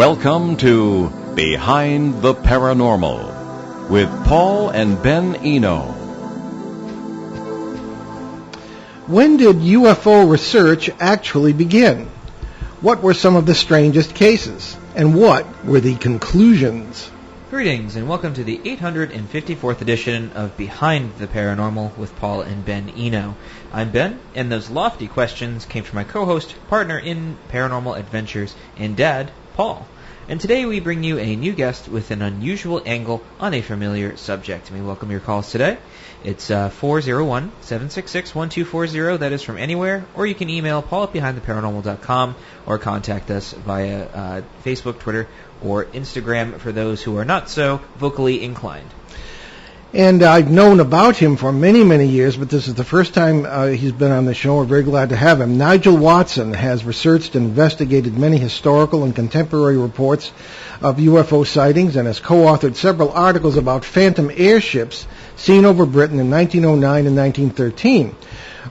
Welcome to Behind the Paranormal with Paul and Ben Eno. When did UFO research actually begin? What were some of the strangest cases? And what were the conclusions? Greetings and welcome to the 854th edition of Behind the Paranormal with Paul and Ben Eno. I'm Ben, and those lofty questions came from my co-host, partner in paranormal adventures, and dad, Paul. And today we bring you a new guest with an unusual angle on a familiar subject. And we welcome your calls today. It's 401-766-1240. That is from anywhere. Or you can email paul@behindtheparanormal.com or contact us via Facebook, Twitter, or Instagram for those who are not so vocally inclined. And I've known about him for many, many years, but this is the first time he's been on the show. We're very glad to have him. Nigel Watson has researched and investigated many historical and contemporary reports of UFO sightings and has co-authored several articles about phantom airships seen over Britain in 1909 and 1913.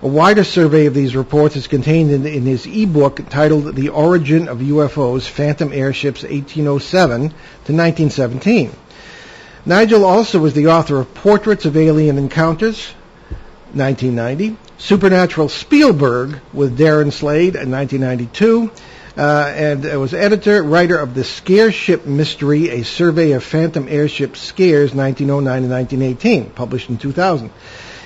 A wider survey of these reports is contained in his e-book titled The Origin of UFOs, Phantom Airships 1807 to 1917. Nigel also is the author of Portraits of Alien Encounters, 1990, Supernatural Spielberg with Darren Slade in 1992, and was writer of The Scare Ship Mystery, A Survey of Phantom Airship Scares, 1909 and 1918, published in 2000.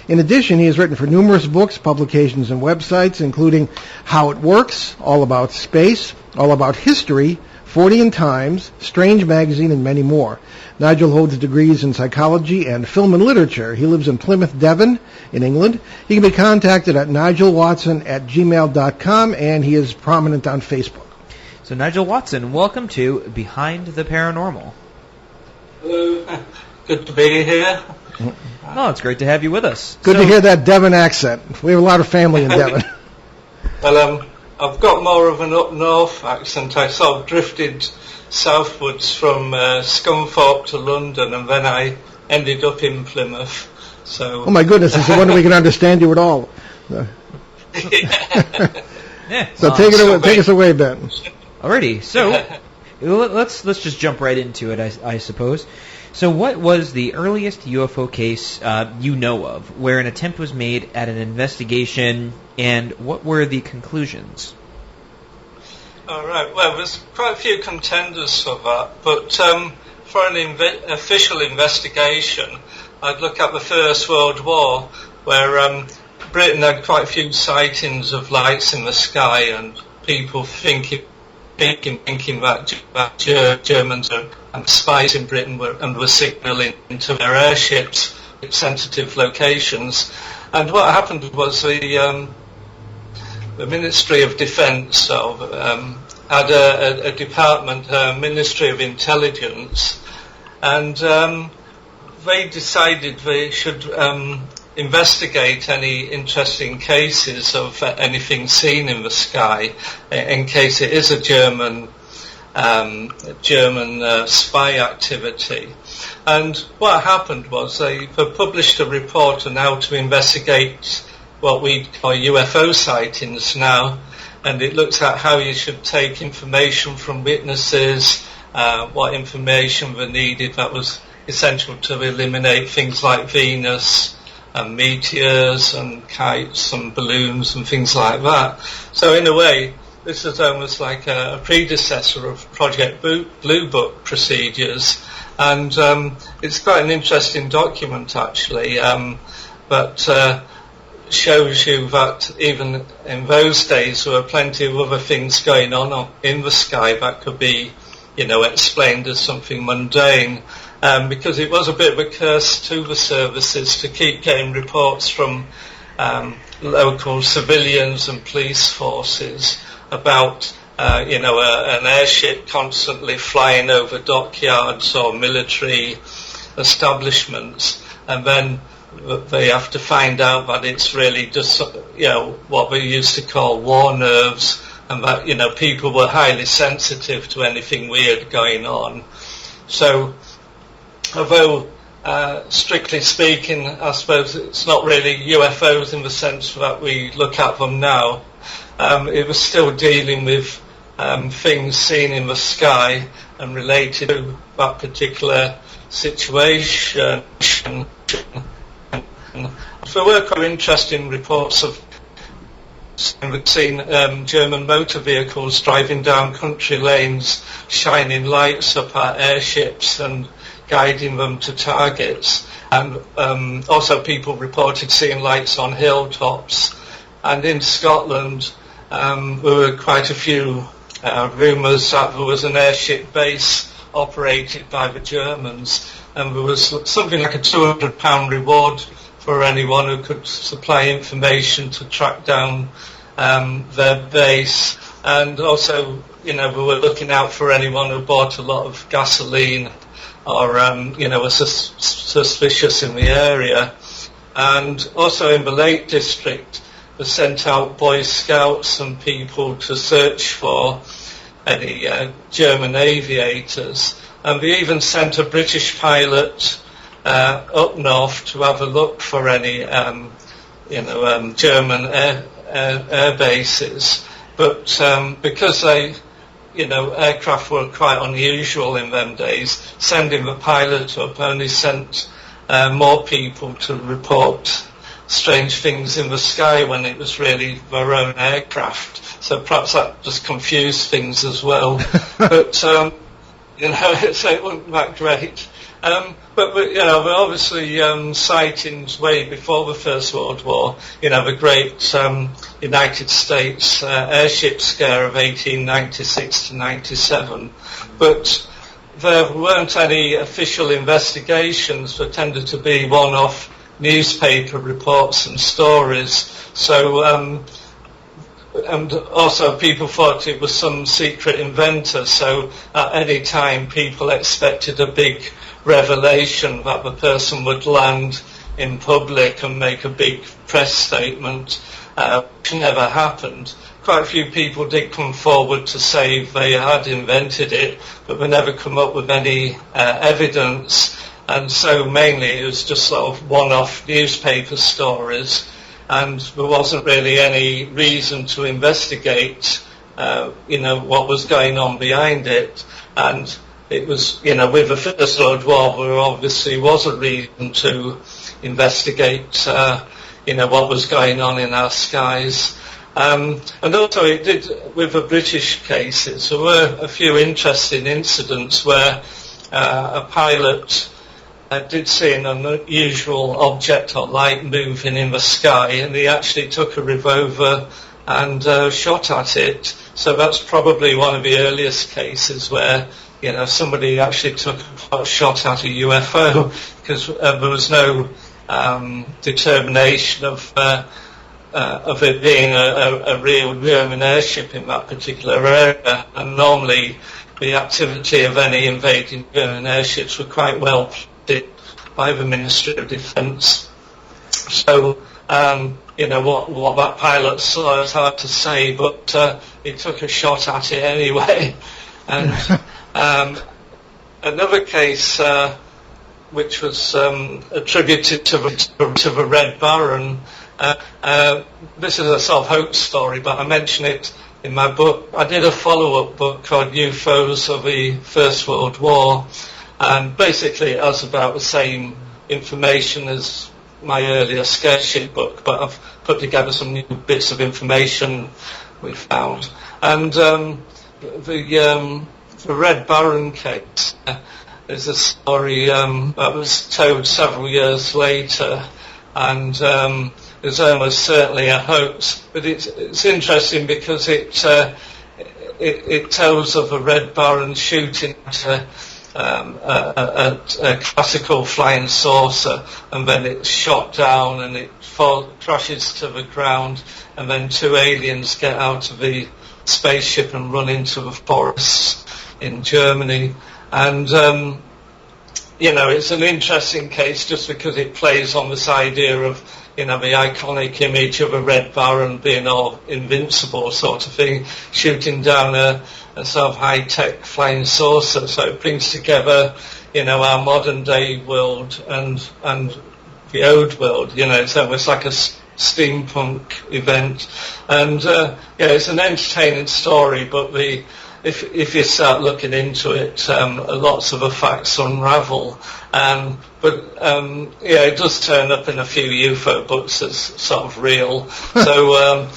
In addition, he has written for numerous books, publications, and websites, including How It Works, All About Space, All About History, 40 in Times, Strange Magazine, and many more. Nigel holds degrees in psychology and film and literature. He lives in Plymouth, Devon, in England. He can be contacted at nigelwatson@gmail.com, and he is prominent on Facebook. So, Nigel Watson, welcome to Behind the Paranormal. Hello. Good to be here. Oh, it's great to have you with us. Good to hear that Devon accent. We have a lot of family in Devon. Well, I've got more of an up-north accent. I sort of drifted southwards from Scunthorpe to London, and then I ended up in Plymouth. So. Oh my goodness! It's a wonder we can understand you at all. Yeah. So take us away, Ben. Alrighty. So let's just jump right into it, I suppose. So what was the earliest UFO case you know of, where an attempt was made at an investigation, and what were the conclusions? All right. Well, there's quite a few contenders for that, but for an official investigation, I'd look at the First World War, where Britain had quite a few sightings of lights in the sky, and people thinking that Germans and spies in Britain were signalling into their airships at sensitive locations. And what happened was the Ministry of Defence had a department, Ministry of Intelligence, and they decided they should investigate any interesting cases of anything seen in the sky, in case it is a German spy activity. And what happened was they published a report on how to investigate what we call UFO sightings now, and it looks at how you should take information from witnesses, what information were needed that was essential to eliminate things like Venus and meteors and kites and balloons and things like that. So in a way, this is almost like a predecessor of Project Blue Book procedures, and it's quite an interesting document actually, but shows you that even in those days there were plenty of other things going on in the sky that could be, explained as something mundane, because it was a bit of a curse to the services to keep getting reports from local civilians and police forces about an airship constantly flying over dockyards or military establishments, and then they have to find out that it's really just what we used to call war nerves, and that people were highly sensitive to anything weird going on. So although strictly speaking, I suppose it's not really UFOs in the sense that we look at them now, it was still dealing with things seen in the sky and related to that particular situation. There were quite interesting reports of seen German motor vehicles driving down country lanes, shining lights up at airships and guiding them to targets. And also people reported seeing lights on hilltops. And in Scotland, there were quite a few rumours that there was an airship base operated by the Germans, and there was something like a £200 reward for anyone who could supply information to track down their base. And also, we were looking out for anyone who bought a lot of gasoline or, was suspicious in the area. And also in the Lake District, they sent out Boy Scouts and people to search for any German aviators. And they even sent a British pilot up north to have a look for any, German air bases. But because aircraft were quite unusual in them days, sending the pilot up only sent more people to report strange things in the sky when it was really their own aircraft. So perhaps that just confused things as well. But, so it wasn't that great. But obviously sightings way before the First World War, the great United States airship scare of 1896 to 97. But there weren't any official investigations. There tended to be one-off newspaper reports and stories. So, and also people thought it was some secret inventor. So at any time people expected a big revelation that the person would land in public and make a big press statement, which never happened. Quite a few people did come forward to say they had invented it, but they never come up with any evidence. And so mainly it was just sort of one-off newspaper stories, and there wasn't really any reason to investigate, what was going on behind it. And it was, with the First World War, there obviously was a reason to investigate, what was going on in our skies. And also it did, with the British cases, there were a few interesting incidents where a pilot did see an unusual object or light moving in the sky, and he actually took a revolver and shot at it. So that's probably one of the earliest cases where somebody actually took a shot at a UFO, because there was no determination of it being a real German airship in that particular area. And normally the activity of any invading German airships were quite well planned by the Ministry of Defence. So, what that pilot saw is hard to say, but he took a shot at it anyway. And another case which was attributed to the Red Baron, this is a sort of hoax story, but I mention it in my book. I did a follow-up book called UFOs of the First World War, and basically it has about the same information as my earlier scareship book, but I've put together some new bits of information we found. And the Red Baron case is a story that was told several years later, and is almost certainly a hoax. But it's interesting because it tells of a Red Baron shooting at a classical flying saucer, and then it's shot down and it crashes to the ground, and then two aliens get out of the spaceship and run into the forests in Germany. And it's an interesting case just because it plays on this idea of the iconic image of a Red Baron being all invincible sort of thing, shooting down a sort of high-tech flying saucer. So it brings together, our modern-day world and the old world. It's almost like a steampunk event. And it's an entertaining story, but if you start looking into it, lots of the facts unravel. But it does turn up in a few UFO books as sort of real. So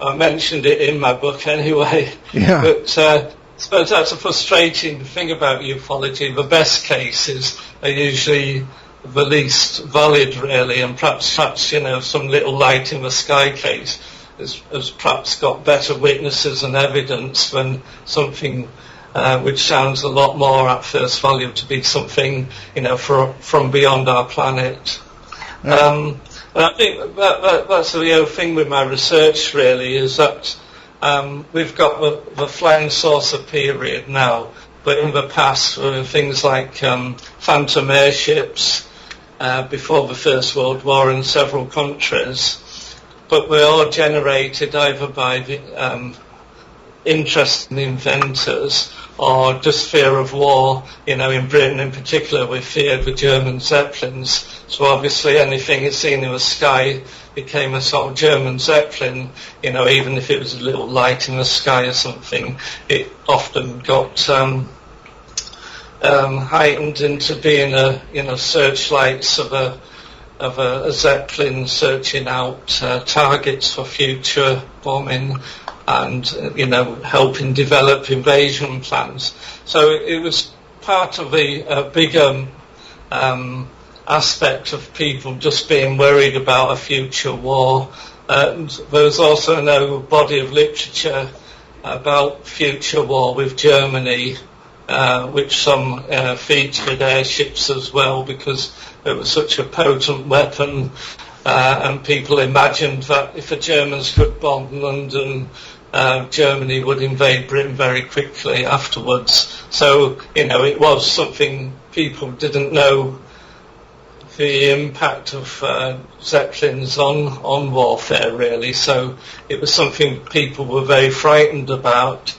I mentioned it in my book anyway. Yeah. But I suppose that's a frustrating thing about ufology. The best cases are usually the least valid, really, and perhaps some little light in the sky case has perhaps got better witnesses and evidence than something which sounds a lot more at first value to be something from beyond our planet. And I think that's the whole thing with my research, really, is that we've got the flying saucer period now, but in the past there were things like phantom airships before the First World War in several countries, but were all generated either by the interest in inventors or just fear of war. In Britain in particular, we feared the German Zeppelins, so obviously anything seen in the sky became a sort of German Zeppelin. Even if it was a little light in the sky or something, it often got heightened into being searchlights of a Zeppelin searching out targets for future bombing and helping develop invasion plans. So it was part of the bigger aspect of people just being worried about a future war. And there was also no body of literature about future war with Germany, which some featured airships as well, because it was such a potent weapon, and people imagined that if the Germans could bomb London, Germany would invade Britain very quickly afterwards. So, it was something people didn't know the impact of Zeppelins on warfare, really. So it was something people were very frightened about.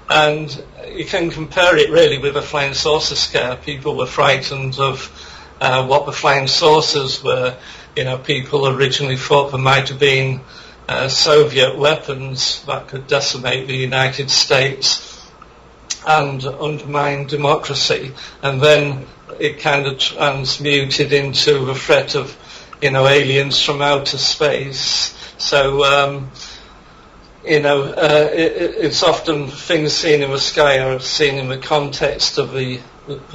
And you can compare it really with the flying saucer scare. People were frightened of what the flying saucers were. People originally thought there might have been Soviet weapons that could decimate the United States and undermine democracy. And then it kind of transmuted into the threat of, aliens from outer space. So, it's often things seen in the sky are seen in the context of the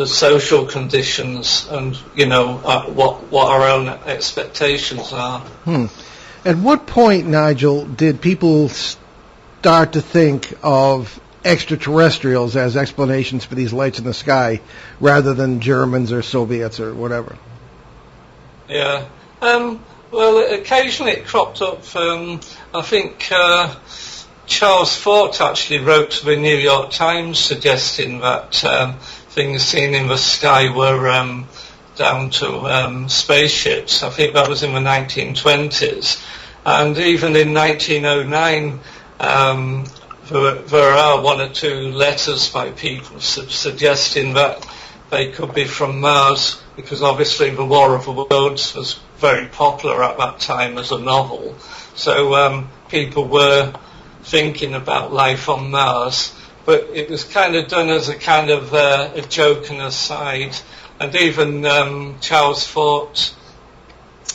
social conditions and, what our own expectations are. At what point, Nigel, did people start to think of extraterrestrials as explanations for these lights in the sky rather than Germans or Soviets or whatever? Yeah. Well, occasionally it cropped up. I think Charles Fort actually wrote to the New York Times suggesting that things seen in the sky were down to spaceships. I think that was in the 1920s. And even in 1909, there are one or two letters by people suggesting that they could be from Mars, because obviously the War of the Worlds was very popular at that time as a novel. So people were thinking about life on Mars, but it was kind of done as a kind of a joke and aside. And even Charles Fort,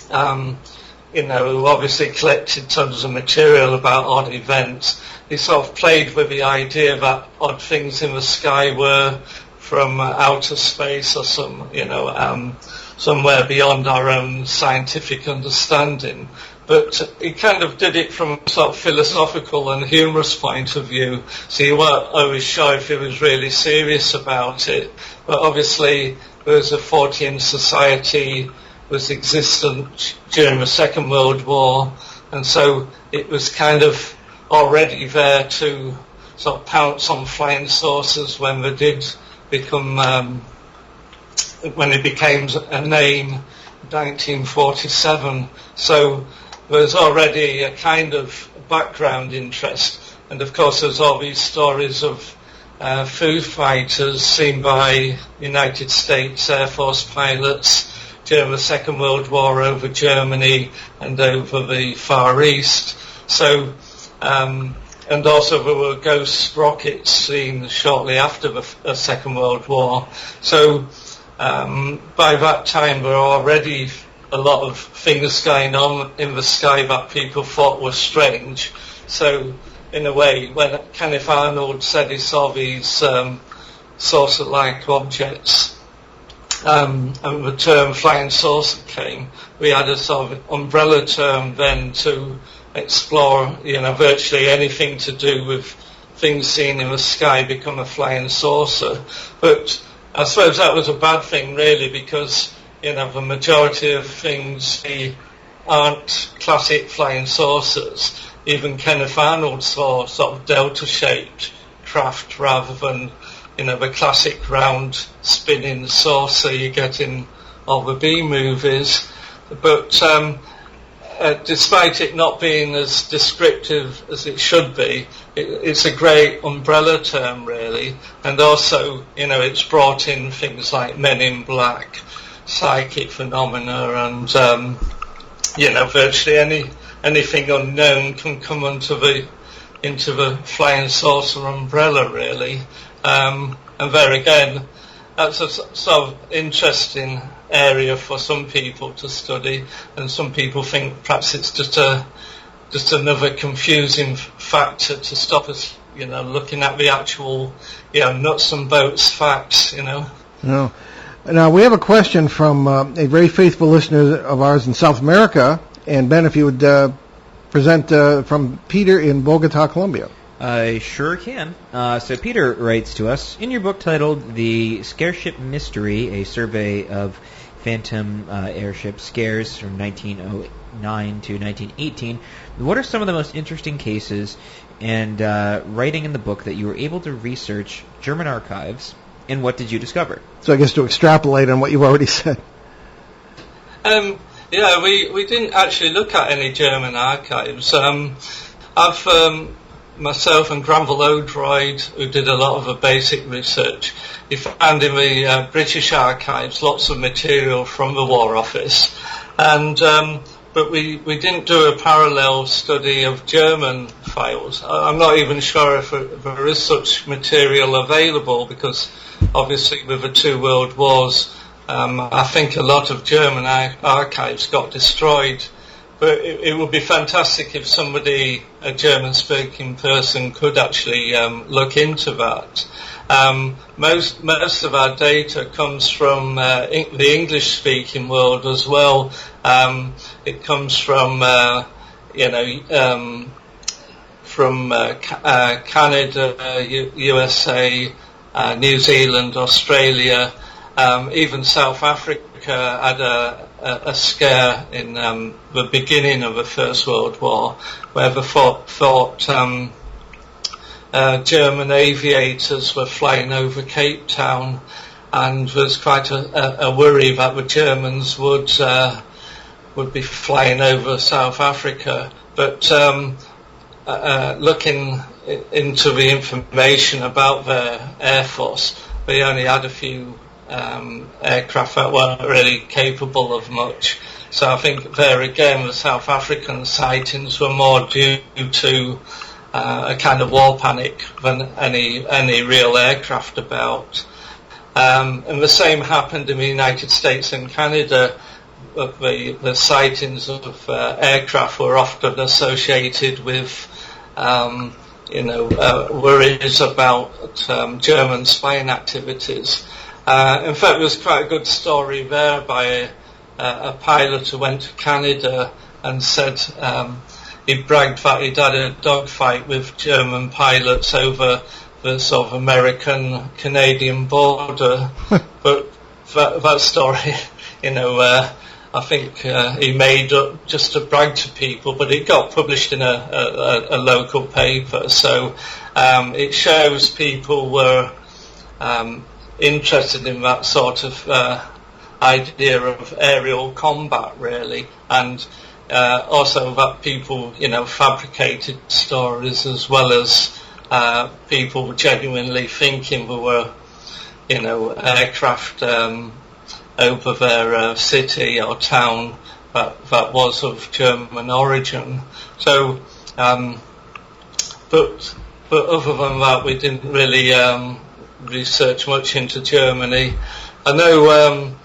who obviously collected tons of material about odd events, he sort of played with the idea that odd things in the sky were from outer space or somewhere beyond our own scientific understanding. But he kind of did it from a sort of philosophical and humorous point of view, so you weren't always sure if he was really serious about it. But obviously there was a Fortean Society was existent during the Second World War, and so it was kind of already there to sort of pounce on flying saucers when they did become, when it became a name, 1947. So there's already a kind of background interest, and of course there's all these stories of Foo Fighters seen by United States Air Force pilots during the Second World War over Germany and over the Far East. So, and also there were ghost rockets seen shortly after the Second World War. So by that time there were already a lot of things going on in the sky that people thought were strange. So in a way, when Kenneth Arnold said he saw these saucer-like objects, and the term flying saucer came, we had a sort of umbrella term then to explore, virtually anything to do with things seen in the sky become a flying saucer. But I suppose that was a bad thing, really, because, the majority of things aren't classic flying saucers. Even Kenneth Arnold saw sort of delta-shaped craft rather than, the classic round spinning saucer you get in all the B movies. But despite it not being as descriptive as it should be, it's a great umbrella term, really. And also, it's brought in things like Men in Black, psychic phenomena, and, virtually anything unknown can come into the flying saucer umbrella, really. And there again, that's a sort of interesting area for some people to study, and some people think perhaps it's just another confusing factor to stop us, looking at the actual, nuts and bolts facts, No. Now, we have a question from a very faithful listener of ours in South America, and Ben, if you would present from Peter in Bogota, Colombia. I sure can. So Peter writes to us, in your book titled The Scareship Mystery, a survey of phantom airship scares from 1909 to 1918, what are some of the most interesting cases and writing in the book that you were able to research German archives, and what did you discover? So I guess to extrapolate on what you've already said. We didn't actually look at any German archives. I've myself and Granville Odroyd, who did a lot of the basic research, he found in the British archives lots of material from the War Office, and but we didn't do a parallel study of German files. I'm not even sure if there is such material available, because obviously with the two world wars, I think a lot of German archives got destroyed. But it would be fantastic if somebody, a German-speaking person, could actually look into that. Most of our data comes from the English-speaking world as well. It comes from Canada, USA, New Zealand, Australia, even South Africa had a scare in the beginning of the First World War, where they thought German aviators were flying over Cape Town, and there was quite a worry that the Germans would be flying over South Africa. But looking into the information about their Air Force, they only had a few aircraft that weren't really capable of much. So I think there again the South African sightings were more due to a kind of war panic than any real aircraft about. And the same happened in the United States and Canada. The sightings of aircraft were often associated with worries about German spying activities. In fact, there was quite a good story there by a pilot who went to Canada and said he bragged that he'd had a dogfight with German pilots over the sort of American-Canadian border. But that story, I think he made up just to brag to people, but it got published in a local paper. So it shows people were interested in that sort of idea of aerial combat, really, and also that people, fabricated stories as well as people genuinely thinking there were, aircraft over their city or town that was of German origin. So, but other than that, we didn't really research much into Germany. I know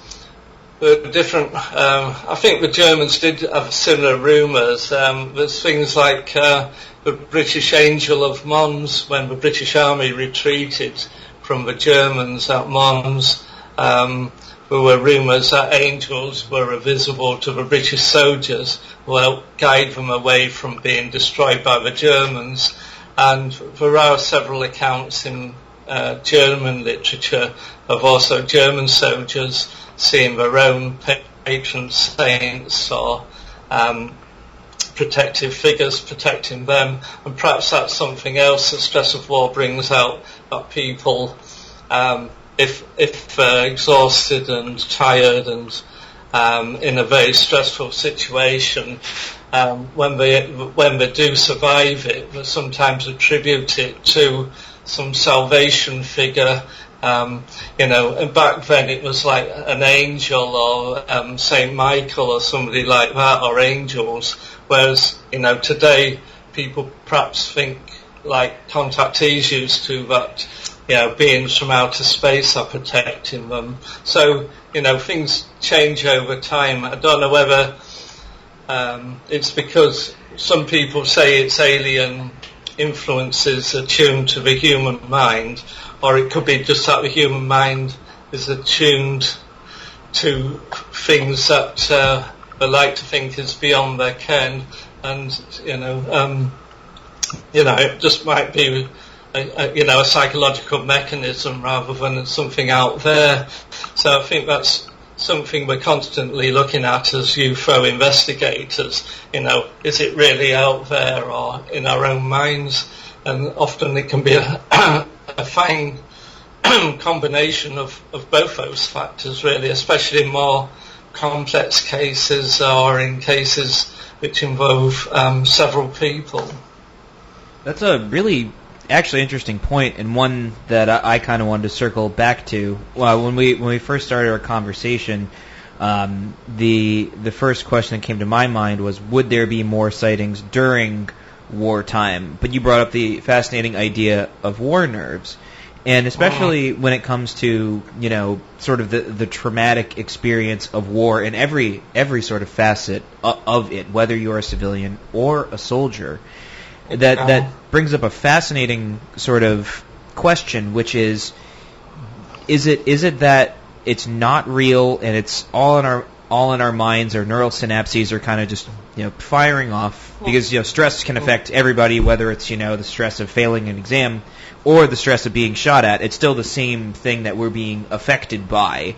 the different. I think the Germans did have similar rumours. There's things like the British Angel of Mons, when the British Army retreated from the Germans at Mons. There were rumours that angels were visible to the British soldiers who helped guide them away from being destroyed by the Germans. And there are several accounts in German literature of also German soldiers seeing their own patron saints or protective figures protecting them. And perhaps that's something else the stress of war brings out, that people, if exhausted and tired and in a very stressful situation, when they do survive it, they sometimes attribute it to some salvation figure. And back then it was like an angel or Saint Michael or somebody like that, or angels. Whereas today people perhaps think like contactees used to, that beings from outer space are protecting them. So things change over time. I don't know whether it's because some people say it's alien influences attuned to the human mind, or it could be just that the human mind is attuned to things that they like to think is beyond their ken, and it just might be a psychological mechanism rather than something out there. So I think that's something we're constantly looking at as UFO investigators. Is it really out there or in our own minds? And often it can be a fine combination of both those factors, really, especially in more complex cases or in cases which involve several people. That's a really actually interesting point, and one that I kind of wanted to circle back to. When we first started our conversation, the first question that came to my mind was, would there be more sightings during wartime? But you brought up the fascinating idea of war nerves, and especially when it comes to sort of the traumatic experience of war in every sort of facet of it, whether you're a civilian or a soldier. That brings up a fascinating sort of question, which is it that it's not real and it's all in our minds? Our neural synapses are kind of just firing off, because stress can affect everybody, whether it's the stress of failing an exam or the stress of being shot at. It's still the same thing that we're being affected by.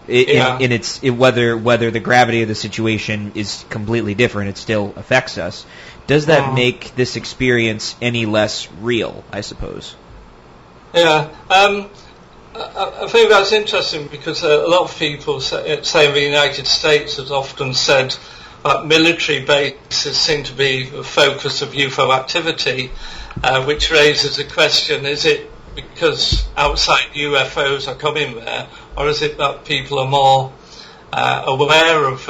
Whether the gravity of the situation is completely different, it still affects us. Does that make this experience any less real, I suppose? Yeah, I think that's interesting, because a lot of people say in the United States has often said that military bases seem to be the focus of UFO activity, which raises the question, is it because outside UFOs are coming there, or is it that people are more aware of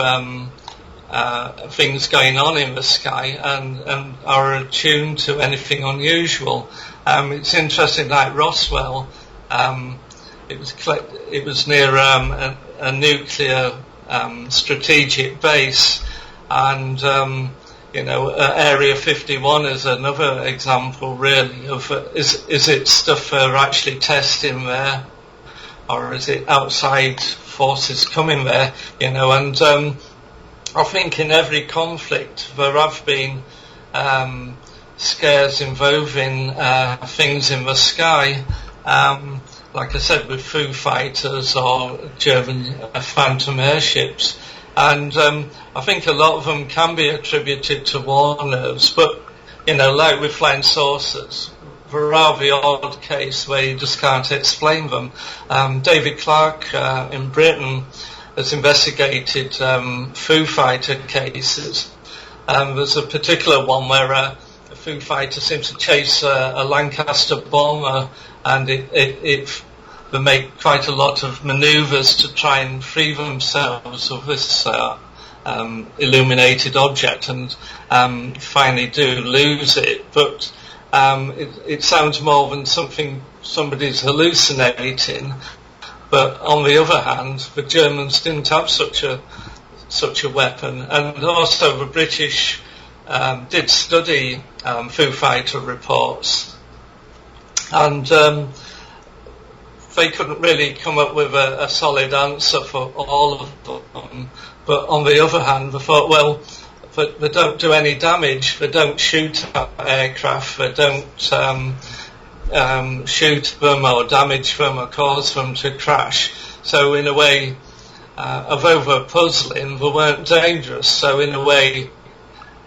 things going on in the sky and are attuned to anything unusual? It's interesting, like Roswell, it was near a nuclear strategic base, and Area 51 is another example, really, of is it stuff they're actually testing there, or is it outside forces coming there? And I think in every conflict there have been scares involving things in the sky, like I said, with Foo Fighters or German Phantom airships. And I think a lot of them can be attributed to war nerves, but like with flying saucers, there are the odd case where you just can't explain them. David Clarke in Britain has investigated Foo Fighter cases. There's a particular one where a Foo Fighter seems to chase a Lancaster bomber, and it they make quite a lot of manoeuvres to try and free themselves of this illuminated object, and finally do lose it. But it sounds more than somebody's hallucinating. But on the other hand, the Germans didn't have such a weapon, and also the British did study Foo Fighter reports, and they couldn't really come up with a solid answer for all of them. But on the other hand, they thought, well, they don't do any damage, they don't shoot at aircraft, they don't shoot them or damage them or cause them to crash. So in a way, although they're puzzling, they weren't dangerous. So in a way,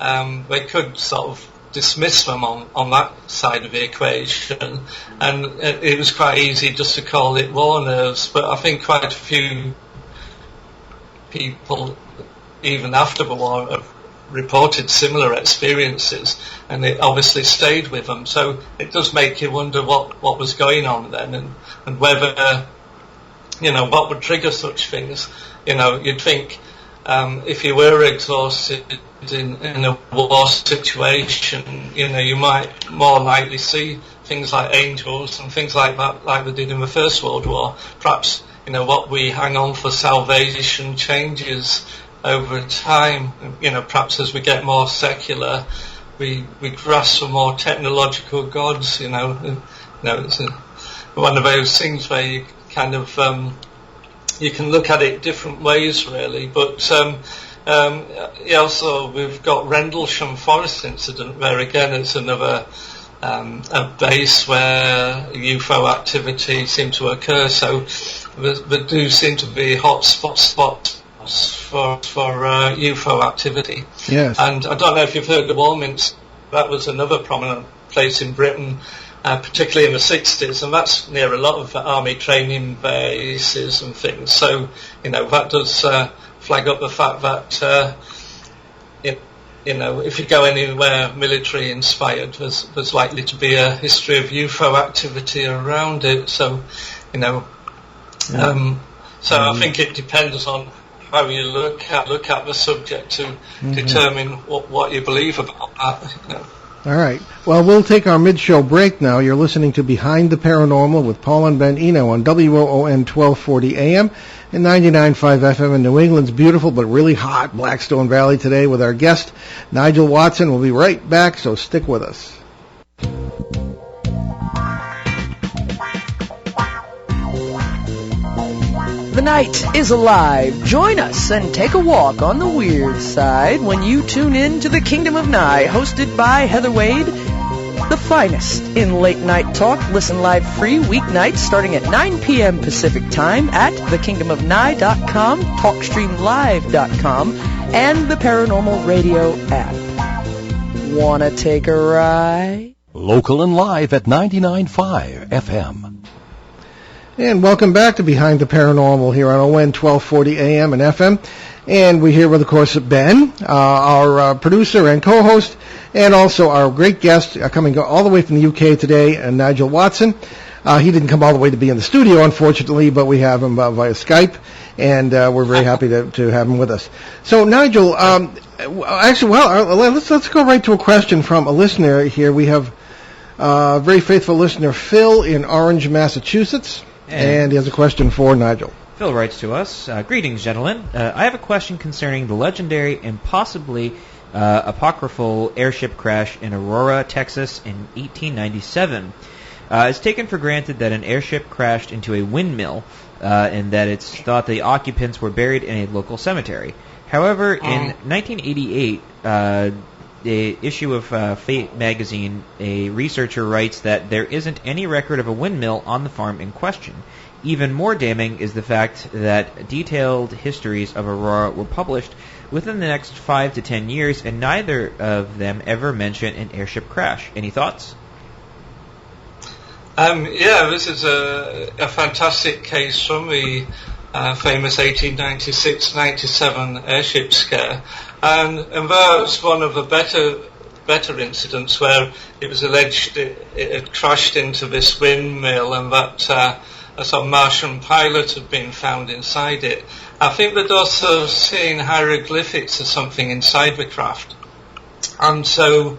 they could sort of dismiss them on that side of the equation, and it was quite easy just to call it war nerves. But I think quite a few people, even after the war, have reported similar experiences, and it obviously stayed with them. So it does make you wonder what was going on then, and whether, what would trigger such things. You'd think if you were exhausted in a war situation, you might more likely see things like angels and things like that, like they did in the First World War. Perhaps, what we hang on for salvation changes over time. Perhaps as we get more secular, we grasp for more technological gods. It's one of those things where you kind of you can look at it different ways, really. But also we've got Rendelsham Forest incident, where again it's another a base where UFO activity seemed to occur. So there do seem to be hot spots for UFO activity. Yes. And I don't know if you've heard of Warminster. That was another prominent place in Britain, particularly in the 60s, and that's near a lot of army training bases and things. So, that does flag up the fact that, if you go anywhere military inspired, there's likely to be a history of UFO activity around it. So, I think it depends on how you look at the subject to determine what you believe about that. All right. Well, we'll take our mid-show break now. You're listening to Behind the Paranormal with Paul and Ben Eno on WOON 1240 AM and 99.5 FM in New England's beautiful but really hot Blackstone Valley today with our guest, Nigel Watson. We'll be right back, so stick with us. The night is alive. Join us and take a walk on the weird side when you tune in to The Kingdom of Nye, hosted by Heather Wade, the finest in late night talk. Listen live free weeknights starting at 9 p.m. Pacific time at thekingdomofnye.com, talkstreamlive.com, and the Paranormal Radio app. Wanna take a ride? Local and live at 99.5 FM. And welcome back to Behind the Paranormal here on ON 1240 AM and FM. And we're here with, of course, Ben, our producer and co-host, and also our great guest coming all the way from the UK today, Nigel Watson. He didn't come all the way to be in the studio, unfortunately, but we have him via Skype, and we're very happy to have him with us. So, Nigel, let's go right to a question from a listener here. We have a very faithful listener, Phil, in Orange, Massachusetts. And he has a question for Nigel. Phil writes to us, greetings, gentlemen. I have a question concerning the legendary and possibly apocryphal airship crash in Aurora, Texas in 1897. It's taken for granted that an airship crashed into a windmill and that it's thought the occupants were buried in a local cemetery. However, in 1988, the issue of Fate magazine, a researcher writes that there isn't any record of a windmill on the farm in question. Even more damning is the fact that detailed histories of Aurora were published within the next 5 to 10 years, and neither of them ever mention an airship crash. Any thoughts? This is a fantastic case from the famous 1896-97 airship scare. And that's one of the better incidents where it was alleged it had crashed into this windmill, and that sort of Martian pilot had been found inside it. I think they'd also seen hieroglyphics or something inside the craft. And so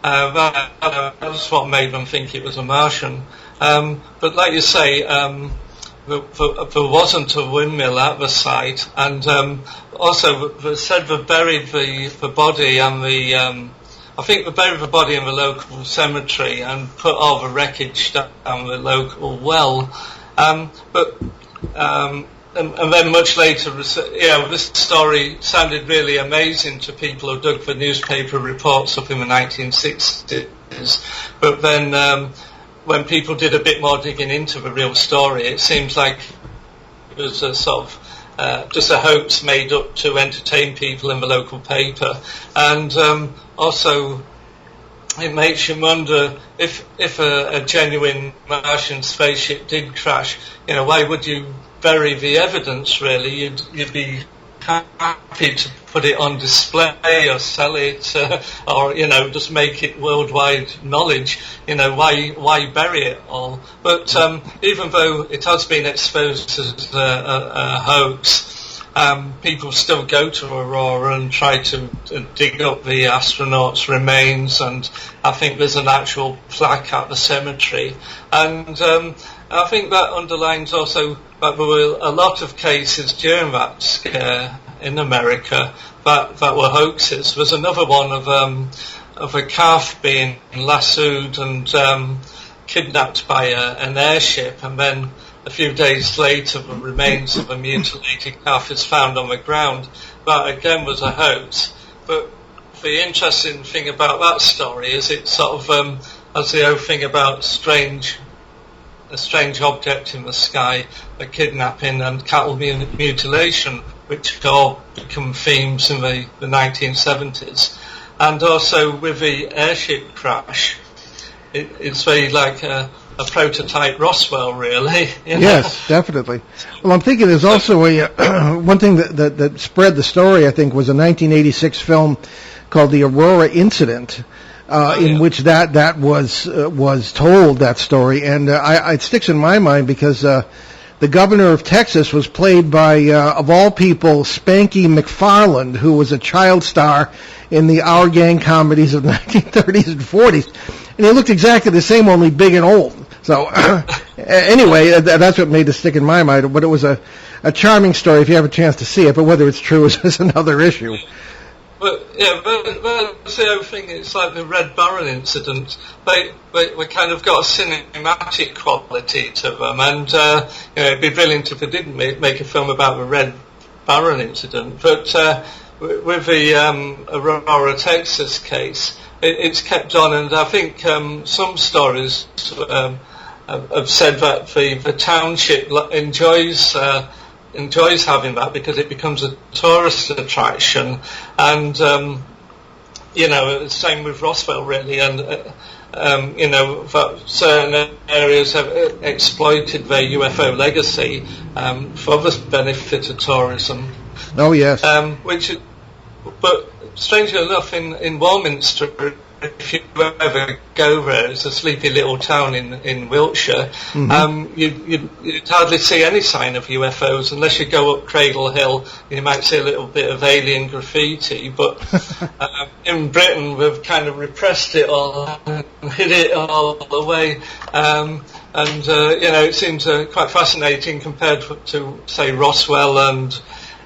that's what made them think it was a Martian. But like you say, there wasn't a windmill at the site, and also they said they buried the body and I think they buried the body in the local cemetery and put all the wreckage down the local well. And then much later, this story sounded really amazing to people who dug the newspaper reports up in the 1960s. But then when people did a bit more digging into the real story, it seems like it was a sort of just a hoax made up to entertain people in the local paper. And also, it makes you wonder if a genuine Martian spaceship did crash, why would you bury the evidence, really? You'd be happy to put it on display or sell it, or just make it worldwide knowledge. Why bury it all? But even though it has been exposed as a hoax, people still go to Aurora and try to dig up the astronauts' remains, and I think there's an actual plaque at the cemetery. And I think that underlines also that there were a lot of cases during that scare in America that were hoaxes. There's another one of a calf being lassoed and kidnapped by an airship, and then a few days later the remains of a mutilated calf is found on the ground. That again was a hoax. But the interesting thing about that story is it sort of has the whole thing about a strange object in the sky, a kidnapping and cattle mutilation, which all become themes in the 1970s. And also with the airship crash, it's very like a prototype Roswell, really. Yes, definitely. Well, I'm thinking there's also one thing that spread the story, I think, was a 1986 film called The Aurora Incident, in which that was told, that story, and it sticks in my mind because the governor of Texas was played by, of all people, Spanky McFarland, who was a child star in the Our Gang comedies of the 1930s and 40s, and he looked exactly the same, only big and old. So anyway, that's what made it stick in my mind. But it was a charming story if you have a chance to see it. But whether it's true is another issue. But that's the whole thing. It's like the Red Baron incident. They kind of got a cinematic quality to them, and it'd be brilliant if they didn't make a film about the Red Baron incident. But with the Aurora, Texas case, it's kept on, and I think some stories have said that the township enjoys having that because it becomes a tourist attraction, and same with Roswell, really, and that certain areas have exploited their UFO legacy for the benefit of tourism. Oh yes. But strangely enough, in Warminster, if you ever go there, it's a sleepy little town in Wiltshire, you'd hardly see any sign of UFOs unless you go up Cradle Hill. You might see a little bit of alien graffiti, but in Britain we've kind of repressed it all and hid it all away. It seems quite fascinating compared to, say, Roswell and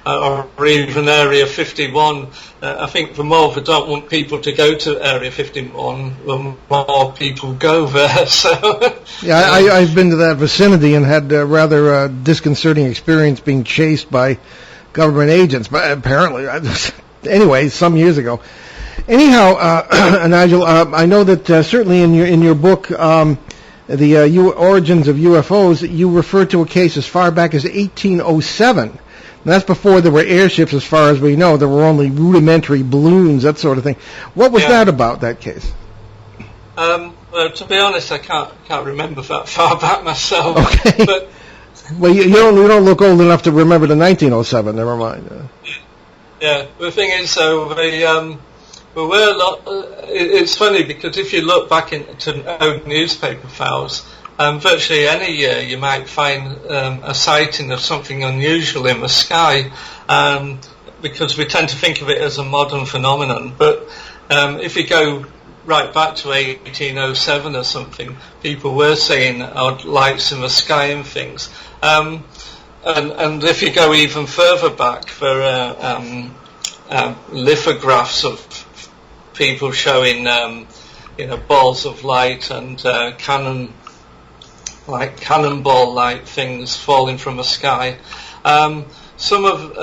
or even Area 51. I think the more they don't want people to go to Area 51, the more people go there. So yeah, I've been to that vicinity and had a rather disconcerting experience being chased by government agents, but apparently, anyway, some years ago. Anyhow, Nigel, I know that certainly in your book, the origins of UFOs, you referred to a case as far back as 1807. And that's before there were airships, as far as we know. There were only rudimentary balloons, that sort of thing. What was that about, that case? Well, to be honest, I can't remember that far back myself. Okay. But well, you don't look old enough to remember the 1907. Never mind. Yeah. The thing is, though, it's funny because if you look back into old newspaper files, virtually any year you might find a sighting of something unusual in the sky, because we tend to think of it as a modern phenomenon. But if you go right back to 1807 or something, people were seeing odd lights in the sky and things. And if you go even further back, there are lithographs of people showing balls of light and cannonball-like things falling from the sky. Some of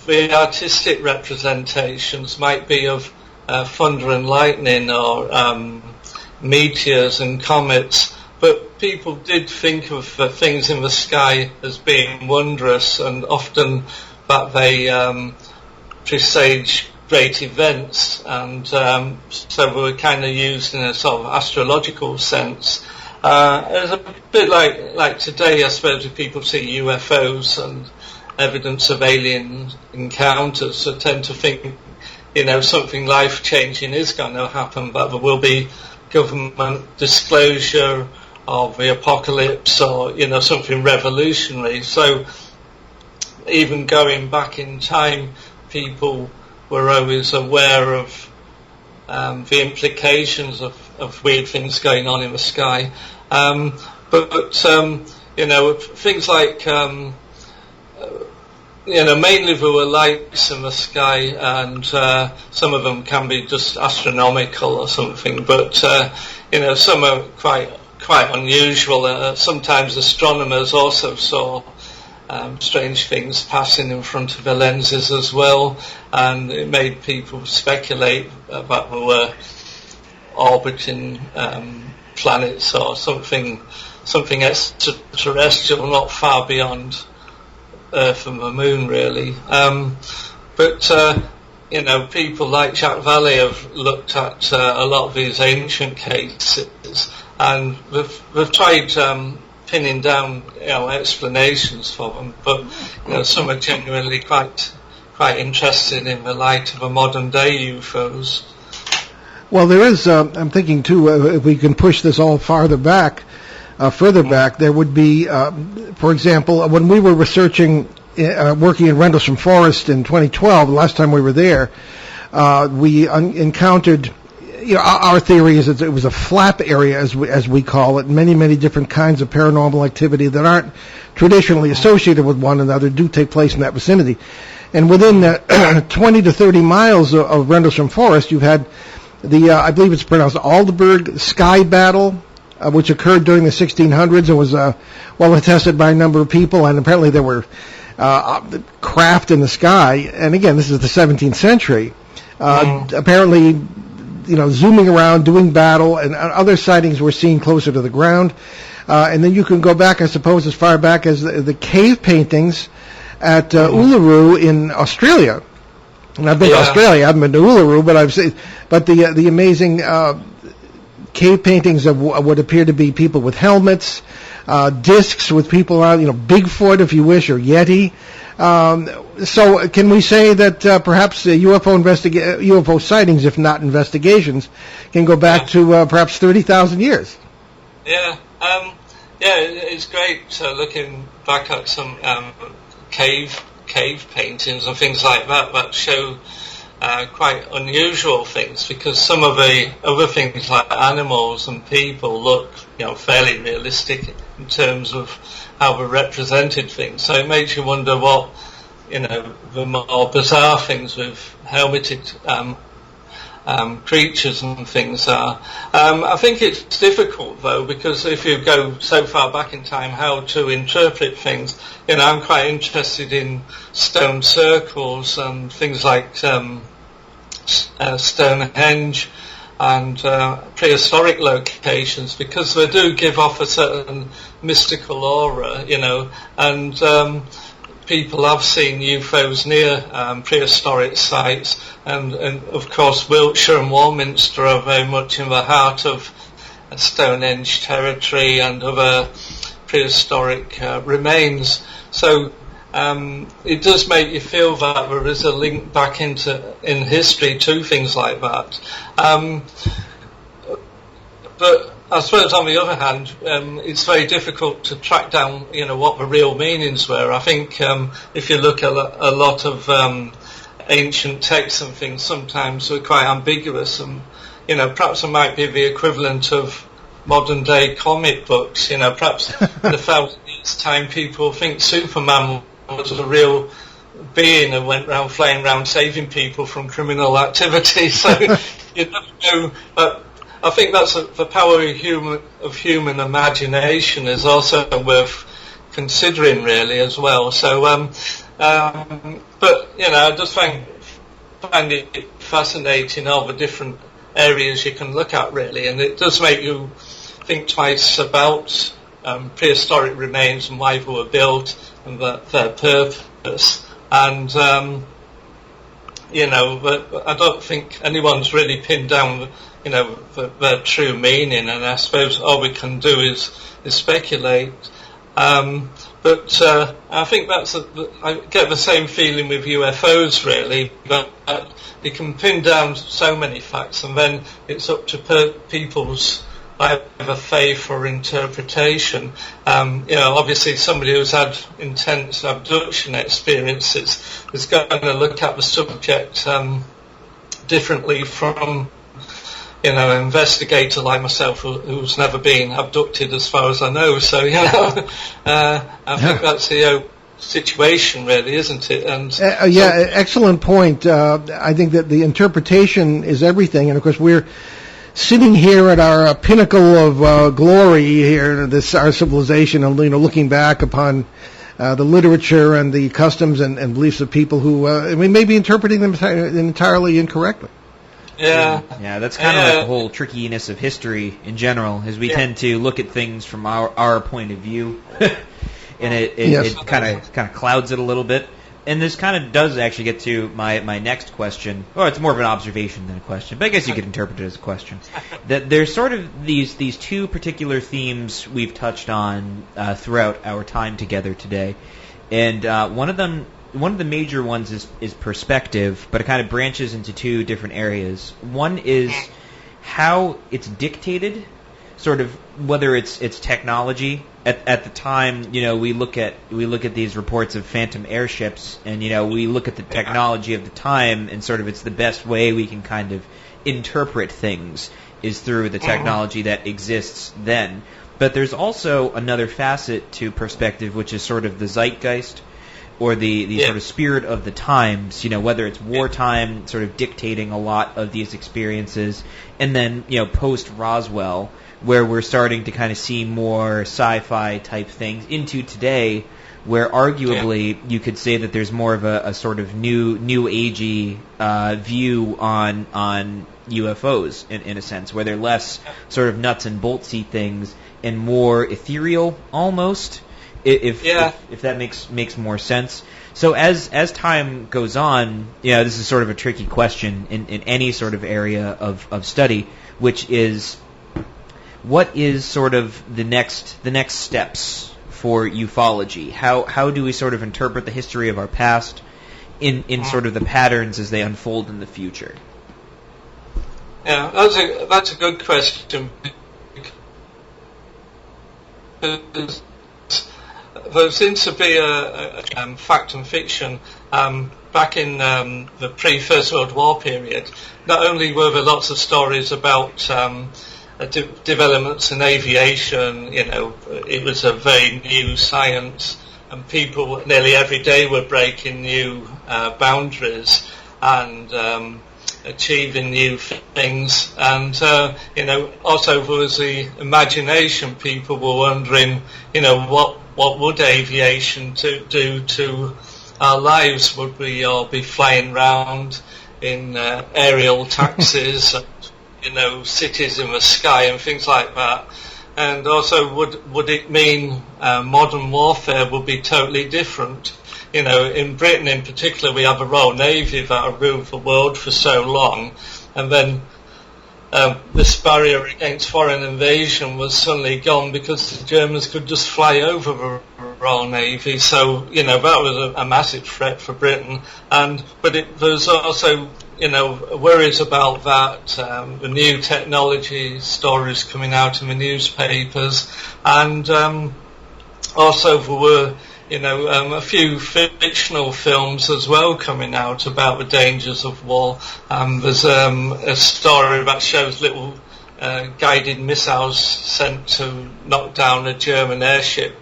the artistic representations might be of thunder and lightning or meteors and comets, but people did think of things in the sky as being wondrous, and often that they presage great events, and so they were kind of used in a sort of astrological sense. It's a bit like today, I suppose, if people see UFOs and evidence of alien encounters, they tend to think, something life-changing is going to happen, but there will be government disclosure of the apocalypse or, something revolutionary. So even going back in time, people were always aware of the implications of weird things going on in the sky. But things like mainly there were lights in the sky, and some of them can be just astronomical or something, but some are quite unusual. Sometimes astronomers also saw strange things passing in front of the lenses as well, and it made people speculate that there were orbiting planets or something extraterrestrial not far beyond Earth and the Moon, really. But people like Jack Valley have looked at a lot of these ancient cases, and they've tried pinning down explanations for them, but some are genuinely quite interested in the light of the modern day UFOs. Well, there is. I'm thinking too. If we can push this all further back, there would be, for example, when we were researching, working in Rendelsham Forest in 2012, the last time we were there, we encountered. Our theory is that it was a flap area, as we call it. Many different kinds of paranormal activity that aren't traditionally associated with one another do take place in that vicinity. And within 20 to 30 miles of Rendelsham Forest, you've had the, I believe it's pronounced Aldeburgh Sky Battle, which occurred during the 1600s and was well attested by a number of people, and apparently there were craft in the sky. And again, this is the 17th century. Apparently, zooming around, doing battle, and other sightings were seen closer to the ground. And then you can go back, I suppose, as far back as the cave paintings at Uluru in Australia. And I've been to Australia. I haven't been to Uluru, but I've seen. But the amazing cave paintings of what appear to be people with helmets, discs with people on, Bigfoot, if you wish, or Yeti. So can we say that perhaps UFO sightings, if not investigations, can go back to perhaps 30,000 years? Yeah, it's great looking back at some cave paintings and things like that show quite unusual things, because some of the other things like animals and people look fairly realistic in terms of how we represented things. So it makes you wonder what the more bizarre things with helmeted creatures and things are. I think it's difficult though, because if you go so far back in time, how to interpret things. I'm quite interested in stone circles and things like Stonehenge and prehistoric locations, because they do give off a certain mystical aura, and people have seen UFOs near prehistoric sites, and of course Wiltshire and Warminster are very much in the heart of Stonehenge territory and other prehistoric remains. So it does make you feel that there is a link back in history to things like that. But I suppose on the other hand, it's very difficult to track down, what the real meanings were. I think if you look at a lot of ancient texts and things, sometimes they're quite ambiguous, and perhaps it might be the equivalent of modern day comic books. Perhaps in 1,000 years' time, people think Superman was a real being and went around flying around saving people from criminal activity. So you never know. But I think that's the power of human imagination is also worth considering, really, as well. So, but I just find it fascinating all the different areas you can look at, really, and it does make you think twice about prehistoric remains and why they were built and their purpose. And but I don't think anyone's really pinned down the true meaning, and I suppose all we can do is speculate. But I think I get the same feeling with UFOs, really, but you can pin down so many facts, and then it's up to people's either faith or interpretation. Obviously somebody who's had intense abduction experiences is going to look at the subject differently from an investigator like myself who's never been abducted, as far as I know. So I think that's the situation, really, isn't it? And excellent point. I think that the interpretation is everything, and of course we're sitting here at our pinnacle of glory here, our civilization, and looking back upon the literature and the customs and beliefs of people who we may be interpreting them entirely incorrectly. Yeah, that's kind of like the whole trickiness of history in general, is we tend to look at things from our point of view, and it kind of clouds it a little bit. And this kind of does actually get to my next question. Well, it's more of an observation than a question, but I guess you could interpret it as a question. That there's sort of these two particular themes we've touched on throughout our time together today, and one of the major ones is perspective, but it kind of branches into two different areas. One is how it's dictated, sort of whether it's technology. At the time, we look at these reports of phantom airships, and we look at the technology of the time, and sort of it's the best way we can kind of interpret things is through the technology that exists then. But there's also another facet to perspective, which is sort of the zeitgeist, or the sort of spirit of the times, whether it's wartime sort of dictating a lot of these experiences, and then, post-Roswell, where we're starting to kind of see more sci-fi type things into today, where arguably you could say that there's more of a sort of new agey view on UFOs in a sense, where they're less sort of nuts and boltsy things and more ethereal almost. If that makes more sense. So as time goes on, this is sort of a tricky question in any sort of area of study, which is what is sort of the next steps for ufology? How do we sort of interpret the history of our past in sort of the patterns as they unfold in the future? Yeah, that's a good question. There seems to be a fact and fiction back in the pre-First World War period. Not only were there lots of stories about developments in aviation, it was a very new science, and people nearly every day were breaking new boundaries and achieving new things. And also there was the imagination. People were wondering, what would aviation do to our lives? Would we all be flying around in aerial taxis and, cities in the sky and things like that? And also, would it mean modern warfare would be totally different? In Britain in particular, we have a Royal Navy that have ruled the world for so long, and then this barrier against foreign invasion was suddenly gone because the Germans could just fly over the Royal Navy. So, that was a massive threat for Britain. But there was also worries about that, the new technology stories coming out in the newspapers, and also there were, a few fictional films as well coming out about the dangers of war. There's a story that shows little guided missiles sent to knock down a German airship.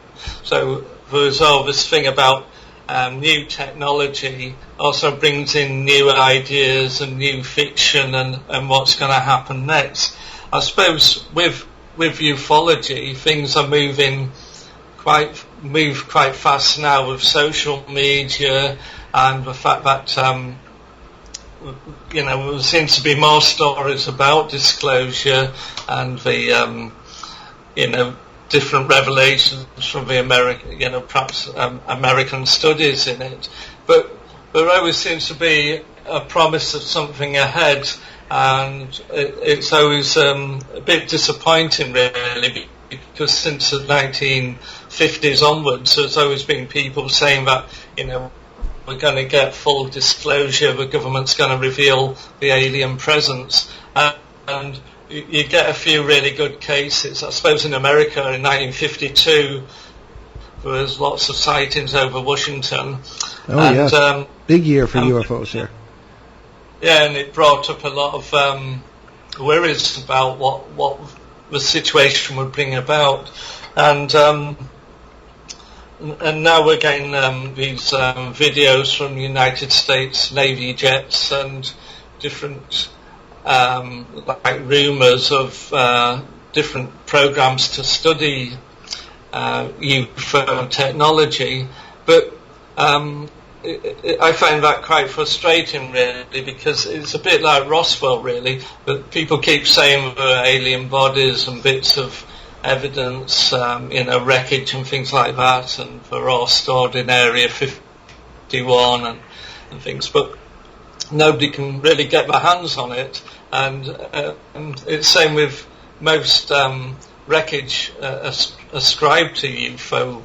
So there's all this thing about new technology also brings in new ideas and new fiction and what's going to happen next. I suppose with ufology, things are move quite fast now with social media and the fact that there seems to be more stories about disclosure and the different revelations from the American studies in it, but there always seems to be a promise of something ahead, and it's always a bit disappointing, really, because since the 1950s onwards, there's always been people saying that we're going to get full disclosure, the government's going to reveal the alien presence, and you get a few really good cases. I suppose in America in 1952 there was lots of sightings over Washington. Oh, and, yes. Big year for UFOs here. Yeah, and it brought up a lot of worries about what the situation would bring about. And now we're getting these videos from United States Navy jets and different rumours of different programs to study UFO technology, but I find that quite frustrating, really, because it's a bit like Roswell, really, but people keep saying there are alien bodies and bits of evidence, wreckage and things like that, and they're all stored in Area 51 and things, but nobody can really get their hands on it, and it's same with most wreckage ascribed to UFO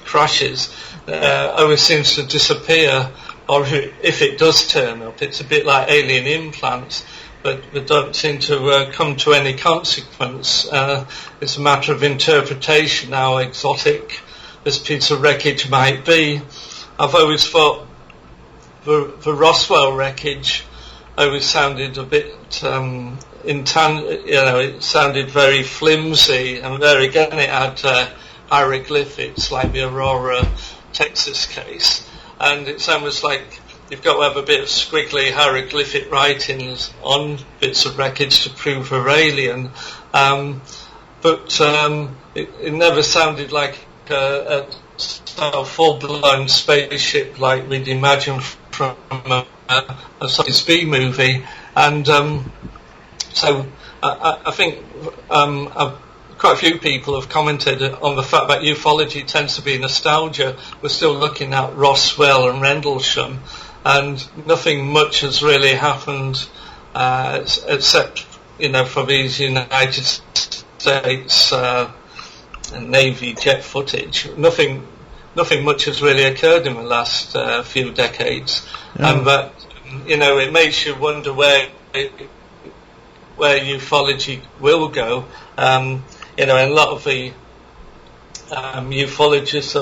crashes. Always seems to disappear, or if it does turn up, it's a bit like alien implants, but they don't seem to come to any consequence. It's a matter of interpretation how exotic this piece of wreckage might be. I've always thought the Roswell wreckage always sounded a bit it sounded very flimsy, and there again it had hieroglyphics like the Aurora, Texas case, and it's almost like you've got to have a bit of squiggly hieroglyphic writings on bits of wreckage to prove they're alien, but it never sounded like a full-blown spaceship like we'd imagine from a science B movie, and so I think quite a few people have commented on the fact that ufology tends to be nostalgia. We're still looking at Roswell and Rendelsham, and nothing much has really happened except for these United States Navy jet footage. Nothing much has really occurred in the last few decades, and that it makes you wonder where ufology will go. And a lot of the ufologists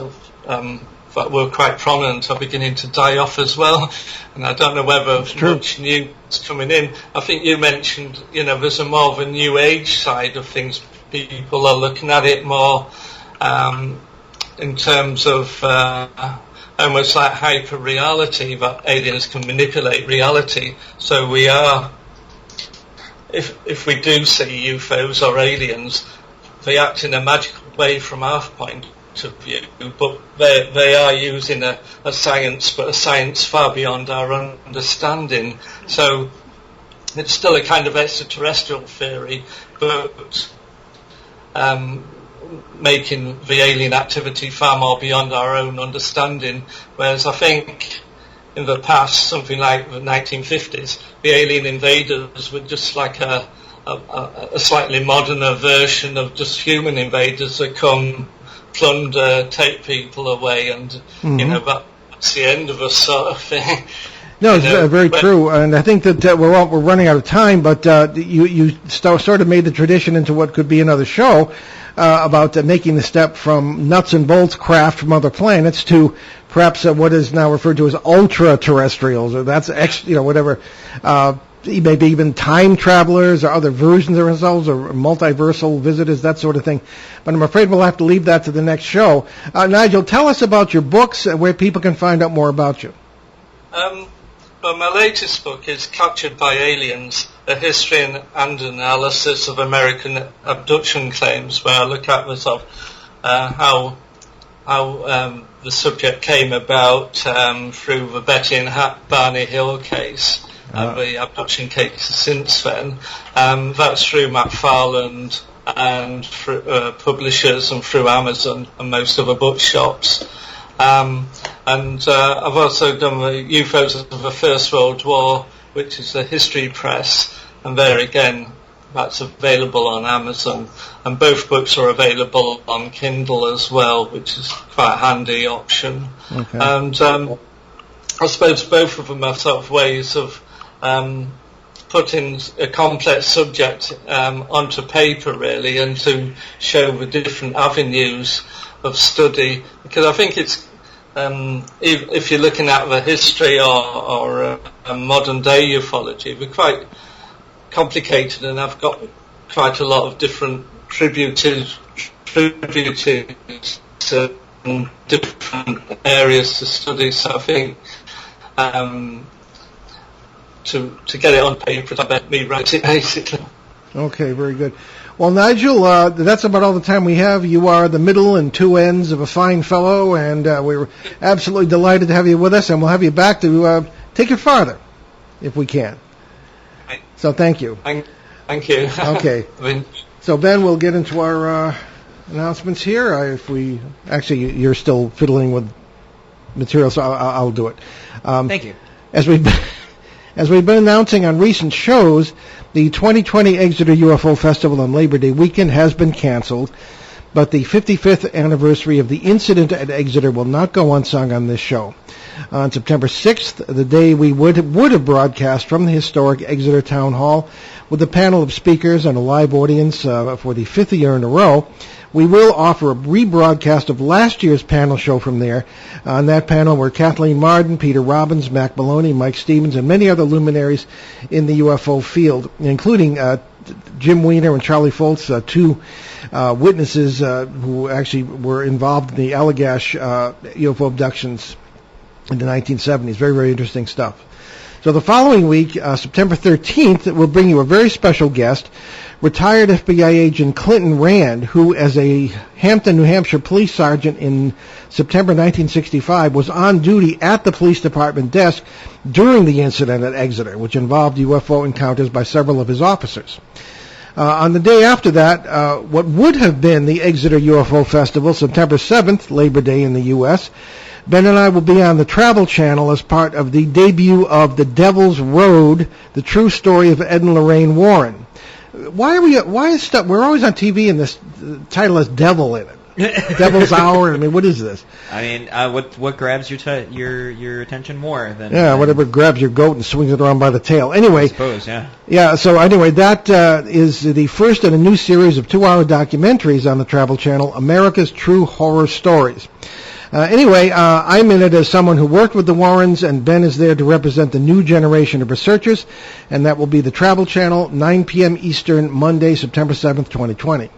that were quite prominent are beginning to die off as well, and I don't know whether much new is coming in. I think you mentioned there's a more of a new age side of things. People are looking at it more in terms of almost like hyper reality, that aliens can manipulate reality. So we are, if we do see UFOs or aliens, they act in a magical way from our point of view, but they are using a science, but a science far beyond our understanding. So it's still a kind of extraterrestrial theory, but making the alien activity far more beyond our own understanding, whereas I think in the past, something like the 1950s, the alien invaders were just like a slightly moderner version of just human invaders that come, plunder, take people away, and that's the end of us, sort of thing. No, it's very true, and I think that we're running out of time. But you sort of made the tradition into what could be another show about making the step from nuts and bolts craft from other planets to perhaps what is now referred to as ultra-terrestrials, or that's whatever. Maybe even time travelers or other versions of ourselves or multiversal visitors, that sort of thing. But I'm afraid we'll have to leave that to the next show. Nigel, tell us about your books and where people can find out more about you. Well, my latest book is Captured by Aliens, a history and analysis of American abduction claims, where I look at how the subject came about through the Betty and Barney Hill case. And the abduction cases since then. That's through McFarland and through publishers and through Amazon and most other bookshops. And I've also done the UFOs of the First World War, which is the history press, and there again, that's available on Amazon. And both books are available on Kindle as well, which is quite a handy option. Okay. And I suppose both of them are sort of ways of putting a complex subject onto paper, really, and to show the different avenues of study. Because I think it's, if you're looking at the history or modern day ufology, they're quite complicated, and I've got quite a lot of different tributes to different areas to study. So I think to get it on paper, I bet me write it basically. Okay, very good. Well, Nigel, that's about all the time we have. You are the middle and two ends of a fine fellow, and we're absolutely delighted to have you with us, and we'll have you back to take it farther, if we can. So thank you. Thank you. Okay. So, Ben, we'll get into our announcements here. You're still fiddling with material, so I'll do it. Thank you. As we've been announcing on recent shows, the 2020 Exeter UFO Festival on Labor Day weekend has been canceled, but the 55th anniversary of the incident at Exeter will not go unsung on this show. On September 6th, the day we would have broadcast from the historic Exeter Town Hall with a panel of speakers and a live audience for the fifth year in a row, we will offer a rebroadcast of last year's panel show from there. On that panel were Kathleen Marden, Peter Robbins, Mac Maloney, Mike Stevens, and many other luminaries in the UFO field, including Jim Weiner and Charlie Foltz, two witnesses who actually were involved in the Allagash UFO abductions in the 1970s. Very, very interesting stuff. So the following week, September 13th, we'll bring you a very special guest, retired FBI agent Clinton Rand, who, as a Hampton, New Hampshire police sergeant in September 1965, was on duty at the police department desk during the incident at Exeter, which involved UFO encounters by several of his officers. On the day after that, what would have been the Exeter UFO Festival, September 7th, Labor Day in the U.S., Ben and I will be on the Travel Channel as part of the debut of The Devil's Road, the true story of Ed and Lorraine Warren. Why is stuff, we're always on TV and this title has devil in it. Devil's Hour. I mean, what is this? I mean, what grabs your attention more than whatever grabs your goat and swings it around by the tail. Anyway, I suppose, yeah. Yeah. So anyway, that is the first in a new series of 2-hour documentaries on the Travel Channel, America's True Horror Stories. Anyway, I'm in it as someone who worked with the Warrens, and Ben is there to represent the new generation of researchers, and that will be the Travel Channel, 9 p.m. Eastern, Monday, September 7th, 2020.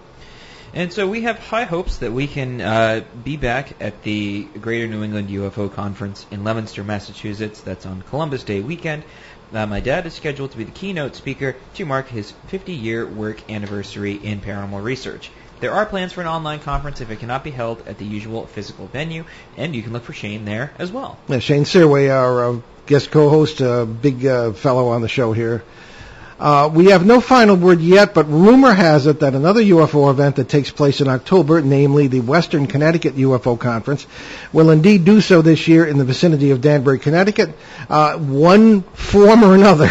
And so we have high hopes that we can be back at the Greater New England UFO Conference in Leominster, Massachusetts. That's on Columbus Day weekend. My dad is scheduled to be the keynote speaker to mark his 50-year work anniversary in paranormal research. There are plans for an online conference if it cannot be held at the usual physical venue, and you can look for Shane there as well. Yeah, Shane Searway, our guest co-host, big fellow on the show here. We have no final word yet, but rumor has it that another UFO event that takes place in October, namely the Western Connecticut UFO Conference, will indeed do so this year in the vicinity of Danbury, Connecticut. One form or another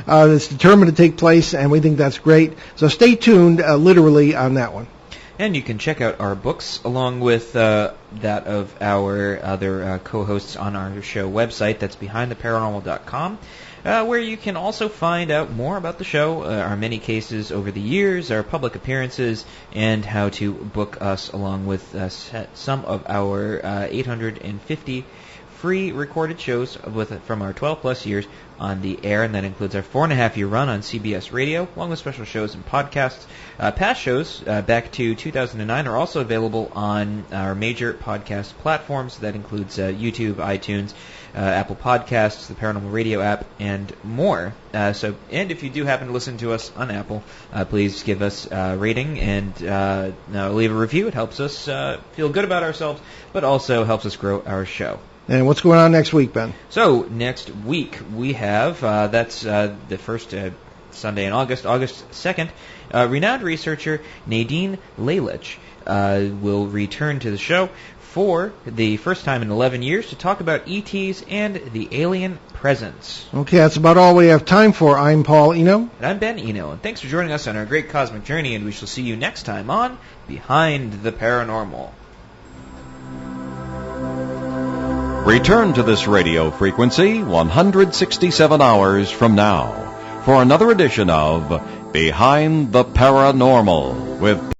is determined to take place, and we think that's great. So stay tuned, literally, on that one. And you can check out our books along with that of our other co-hosts on our show website. That's BehindTheParanormal.com. Where you can also find out more about the show, our many cases over the years, our public appearances, and how to book us along with some of our 850 free recorded shows from our 12-plus years on the air, and that includes our 4.5-year run on CBS Radio, along with special shows and podcasts. Past shows back to 2009 are also available on our major podcast platforms. That includes YouTube, iTunes, Apple Podcasts, the Paranormal Radio app, and more. And if you do happen to listen to us on Apple, please give us a rating and leave a review. It helps us feel good about ourselves, but also helps us grow our show. And what's going on next week, Ben? So next week we have, that's the first Sunday in August 2nd, renowned researcher Nadine Lalich will return to the show for the first time in 11 years to talk about ETs and the alien presence. Okay, that's about all we have time for. I'm Paul Eno. And I'm Ben Eno, and thanks for joining us on our great cosmic journey, and we shall see you next time on Behind the Paranormal. Return to this radio frequency 167 hours from now for another edition of Behind the Paranormal with